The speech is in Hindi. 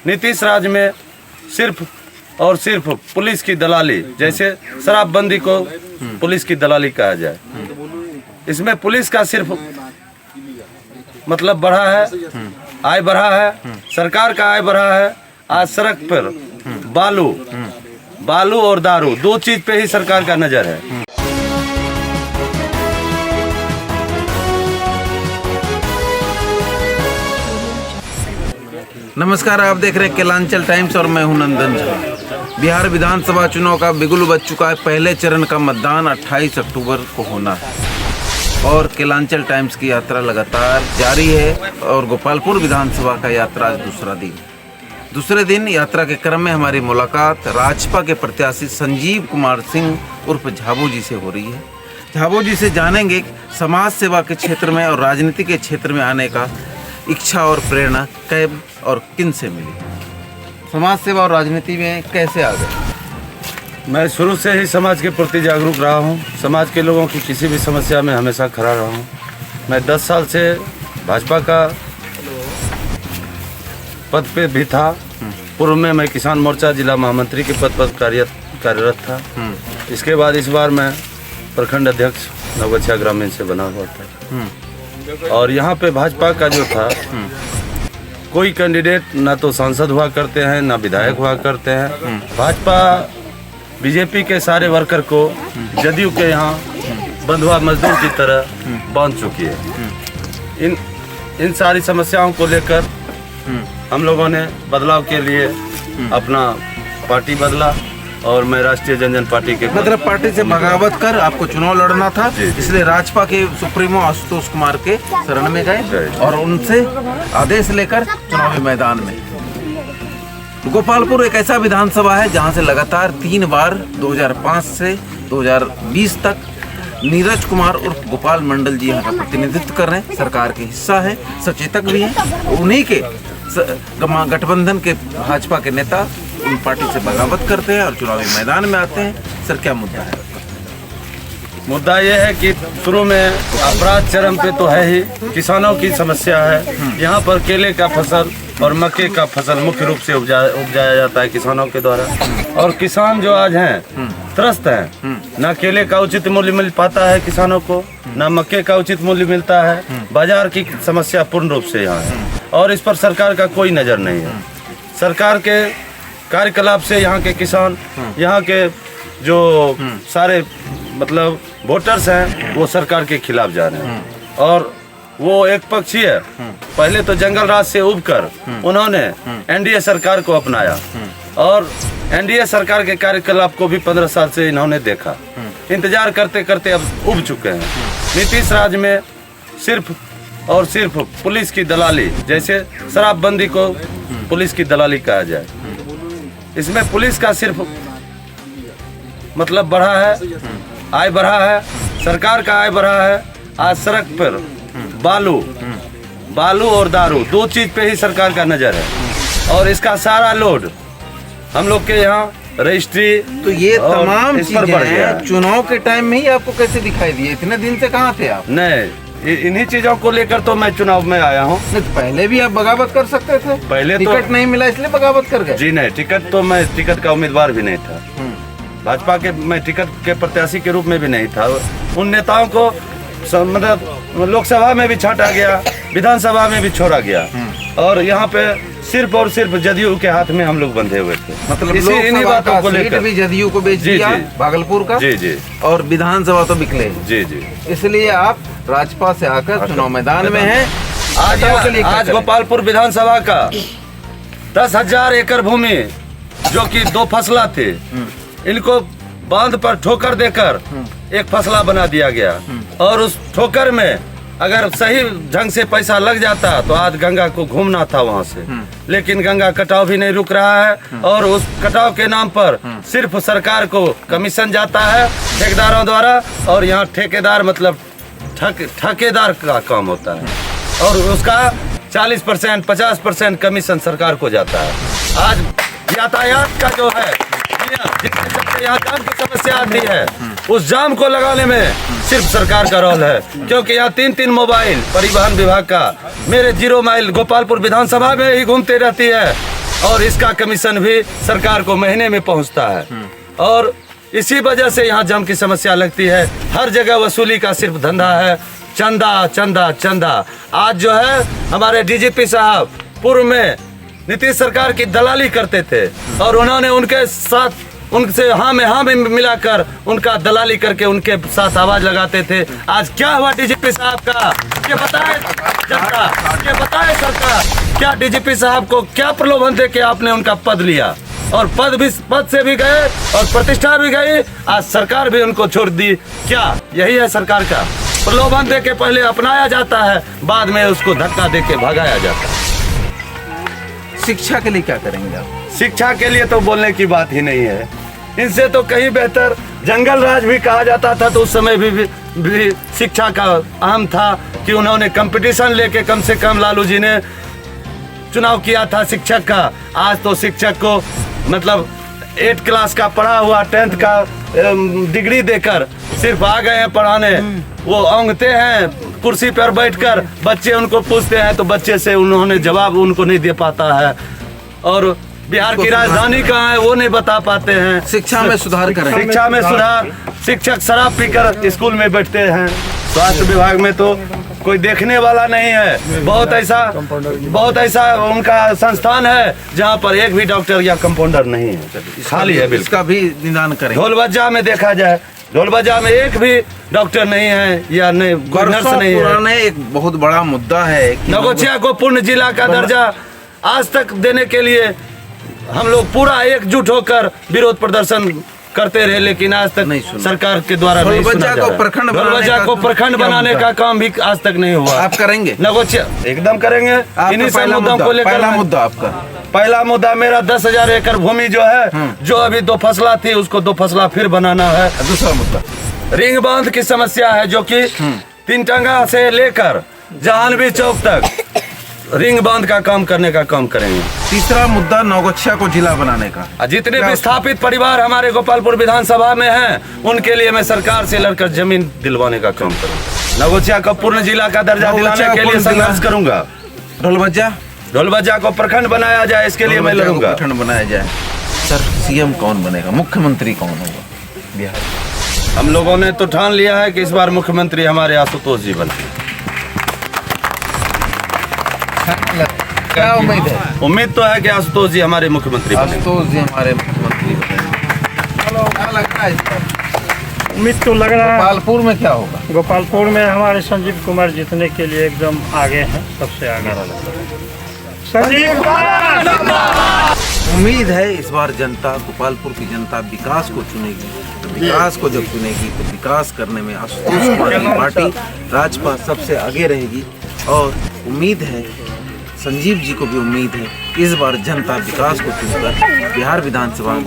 नीतीश राज में सिर्फ और सिर्फ पुलिस की दलाली, जैसे शराबबंदी को पुलिस की दलाली कहा जाए, इसमें पुलिस का सिर्फ मतलब बढ़ा है, आय बढ़ा है, सरकार का आय बढ़ा है। आज सड़क पर बालू और दारू, दो चीज पे ही सरकार का नजर है। नमस्कार, आप देख रहे हैं केलांचल टाइम्स और मैं हूं नंदन झा। बिहार विधानसभा चुनाव का बिगुल बज चुका है। पहले चरण का मतदान 28 अक्टूबर को होना है और केलांचल टाइम्स की यात्रा लगातार जारी है और गोपालपुर विधानसभा का यात्रा आज दूसरे दिन यात्रा के क्रम में हमारी मुलाकात राजपा के प्रत्याशी संजीव कुमार सिंह उर्फ झाबू जी से हो रही है। झाबू जी से जानेंगे समाज सेवा के क्षेत्र में और राजनीति के क्षेत्र में आने का इच्छा और प्रेरणा कब और किन से मिली, समाज सेवा और राजनीति में कैसे आ गए। मैं शुरू से ही समाज के प्रति जागरूक रहा हूँ। समाज के लोगों की किसी भी समस्या में हमेशा खड़ा रहा हूँ। मैं 10 साल से भाजपा का पद पे भी था। पूर्व में मैं किसान मोर्चा जिला महामंत्री के पद पर कार्यरत था। इसके बाद इस बार मैं प्रखंड अध्यक्ष नवगछिया ग्रामीण से बना हुआ था। और यहाँ पे भाजपा का जो था, कोई कैंडिडेट ना तो सांसद हुआ करते हैं ना विधायक हुआ करते हैं। भाजपा बीजेपी के सारे वर्कर को जदयू के यहाँ बंधुआ मजदूर की तरह बांध चुकी है। इन सारी समस्याओं को लेकर हम लोगों ने बदलाव के लिए अपना पार्टी बदला और मैं राष्ट्रीय जनजन पार्टी के मतलब पार्टी से बगावत कर आपको चुनाव लड़ना था, इसलिए राजपा के सुप्रीमो आशुतोष कुमार के शरण में गए और उनसे आदेश लेकर चुनावी मैदान में। गोपालपुर एक ऐसा विधानसभा है जहां से लगातार 3 बार 2005 से 2020 तक नीरज कुमार उर्फ गोपाल मंडल जी यहाँ का प्रतिनिधित्व कर रहे हैं। सरकार के हिस्सा है, सचेतक भी हैं। उन्हीं के गठबंधन के भाजपा के नेता उन पार्टी से बगावत करते हैं और चुनावी मैदान में आते हैं। सर, क्या मुद्दा है? मुद्दा ये है कि शुरू में अपराध चरम पे तो है ही, किसानों की समस्या है। यहाँ पर केले का फसल और मक्के का फसल मुख्य रूप से उपजाया जाता है किसानों के द्वारा। और किसान जो आज हैं त्रस्त हैं। ना केले का उचित मूल्य मिल पाता है किसानों को, ना मक्के का उचित मूल्य मिलता है। बाजार की समस्या पूर्ण रूप से यहाँ है और इस पर सरकार का कोई नज़र नहीं है। सरकार के कार्यकलाप से यहाँ के किसान, यहाँ के जो सारे मतलब वोटर्स हैं, वो सरकार के खिलाफ जा रहे हैं और वो एक पक्षीय है। पहले तो जंगल राज से उबकर उन्होंने एनडीए सरकार को अपनाया और एनडीए सरकार के कार्यकलाप को भी 15 साल से इन्होंने देखा। इंतजार करते करते अब उब चुके हैं। नीतीश राज में सिर्फ और सिर्फ पुलिस की दलाली, जैसे शराबबंदी को पुलिस की दलाली कहा जाए, इसमें पुलिस का सिर्फ मतलब बढ़ा है, आय बढ़ा है, सरकार का आय बढ़ा है। आज सड़क पर बालू और दारू, दो चीज पे ही सरकार का नजर है और इसका सारा लोड हम लोग के यहाँ रजिस्ट्री तो ये तमाम चीजें चुनाव के टाइम में ही आपको कैसे दिखाई दिए? इतने दिन से कहाँ थे आप? नहीं, इन्हीं चीजों को लेकर तो मैं चुनाव में आया हूँ। तो पहले भी आप बगावत कर सकते थे। पहले टिकट नहीं मिला इसलिए बगावत कर गए? जी नहीं, टिकट का उम्मीदवार भी नहीं था। भाजपा के मैं टिकट के प्रत्याशी के रूप में भी नहीं था। उन नेताओं को मतलब लोकसभा में भी छांटा गया, विधानसभा में भी छोड़ा गया और यहाँ पे सिर्फ और सिर्फ जदयू के हाथ में हम लोग बंधे हुए थे। मतलब इन्हीं बातों को लेकर भी जदयू को बेच दिया भागलपुर का। जी और विधानसभा तो बिकले। जी इसलिए आप राजपा से आकर चुनाव मैदान में हैं। आज गोपालपुर विधानसभा का 10,000 एकड़ भूमि जो कि 2 फसला थे, इनको बांध पर ठोकर देकर एक फसला बना दिया गया और उस ठोकर में अगर सही ढंग से पैसा लग जाता तो आज गंगा को घूमना था वहां से, लेकिन गंगा कटाव भी नहीं रुक रहा है और उस कटाव के नाम पर सिर्फ सरकार को कमीशन जाता है ठेकेदारों द्वारा और यहाँ ठेकेदार मतलब ठेकेदार का काम होता है और उसका 40% 50% कमीशन सरकार को जाता है। आज यातायात का जो है यहाँ जाम की समस्या आती है, उस जाम को लगाने में सिर्फ सरकार का रोल है, क्योंकि यहाँ 3 मोबाइल परिवहन विभाग का मेरे 0 माइल गोपालपुर विधानसभा में ही घूमते रहती है और इसका कमीशन भी सरकार को महीने में पहुंचता है। और इसी वजह से यहाँ जम की समस्या लगती है। हर जगह वसूली का सिर्फ धंधा है, चंदा चंदा चंदा। आज जो है हमारे डीजीपी साहब पूर्व में नीतीश सरकार की दलाली करते थे और उन्होंने उनके साथ उनसे हाँ में मिलाकर उनका दलाली करके उनके साथ आवाज लगाते थे। आज क्या हुआ डीजीपी साहब का, ये बताए जनता, ये बताए सरकार, क्या डीजीपी साहब को क्या प्रलोभन दे के आपने उनका पद लिया और पद से भी गए और प्रतिष्ठा भी गई। आज सरकार भी उनको छोड़ दी। क्या यही है सरकार का? प्रलोभन दे के पहले अपनाया जाता है, बाद में उसको धक्का दे के भगाया जाता है। शिक्षा के लिए क्या करेंगे आप? शिक्षा के लिए तो बोलने की बात ही नहीं है। इनसे तो कहीं बेहतर जंगल राज भी कहा जाता था, तो उस समय भी शिक्षा का अहम था कि उन्होंने कंपटीशन लेके कम से कम लालू जी ने चुनाव किया था शिक्षक का। आज तो शिक्षक को मतलब 8 क्लास का पढ़ा हुआ 10th का डिग्री देकर सिर्फ आ गए हैं पढ़ाने। वो औंगते हैं कुर्सी पर बैठकर, बच्चे उनको पूछते हैं तो बच्चे से उन्होंने जवाब उनको नहीं दे पाता है। और बिहार की राजधानी कहाँ है वो नहीं बता पाते हैं। शिक्षा में सुधार करें। शिक्षा में सुधार, शिक्षक शराब पीकर स्कूल में बैठते हैं। स्वास्थ्य विभाग में तो कोई देखने वाला नहीं है। बहुत ऐसा उनका संस्थान है जहाँ पर एक भी डॉक्टर या कंपाउंडर नहीं है, खाली है। इसका भी निदान करें। ढोलबज्जा में देखा जाए, ढोलबज्जा में एक भी डॉक्टर नहीं है या नहीं नर्स नहीं है। एक बहुत बड़ा मुद्दा है कि नगोचिया को पूर्ण जिला का दर्जा आज तक देने के लिए हम लोग पूरा एकजुट होकर विरोध प्रदर्शन करते रहे, लेकिन आज तक नहीं सुना। सरकार के द्वारा नहीं सुना जा रहा। ढोलबज्जा को प्रखंड बनाने का काम भी आज तक नहीं हुआ। आप करेंगे? नगोचिया एकदम करेंगे। इन्हीं सब मुद्दों को लेकर पहला मुद्दा आपका, पहला मुद्दा मेरा 10,000 एकड़ भूमि जो है, जो अभी 2 फसला थी उसको 2 फसला फिर बनाना है। दूसरा मुद्दा रिंग बांध की समस्या है, जो कि 3 टंगा से लेकर जहानवी चौक तक रिंग बांध का काम करने का काम करेंगे। तीसरा मुद्दा नौगछिया को जिला बनाने का। जितने विस्थापित परिवार हमारे गोपालपुर विधानसभा में हैं, उनके लिए मैं सरकार से लड़कर जमीन दिलवाने का काम करूंगा। नगोचिया को पूर्ण जिला का दर्जा दिलाने के लिए संघर्ष करूंगा। ढोलबज्जा को प्रखंड बनाया जाए, इसके लिए मैं लड़ूंगा। प्रखंड बनाया जाए। सर सीएम कौन बनेगा, मुख्यमंत्री कौन होगा बिहार? हम लोगों ने तो ठान लिया है कि इस बार मुख्यमंत्री हमारे आशुतोष जी बने। क्या उम्मीद है? उम्मीद तो है कि आशुतोष जी हमारे मुख्यमंत्री बने। आशुतोष जी हमारे मुख्यमंत्री बने। क्या लग रहा है इस बार? उम्मीद तो लग रहा है। गोपालपुर में क्या होगा? गोपालपुर में हमारे संजीव कुमार जीतने के लिए एकदम आगे हैं, सबसे आगे संजीव कुमार। उम्मीद है इस बार जनता, गोपालपुर की जनता विकास को चुनेगी। तो विकास को जब चुनेगी तो विकास करने में आशुतोष कुमार की पार्टी राजपा सबसे आगे रहेगी। और उम्मीद है, संजीव जी को भी उम्मीद है, इस बार जनता विकास को चुनकर बिहार विधानसभा में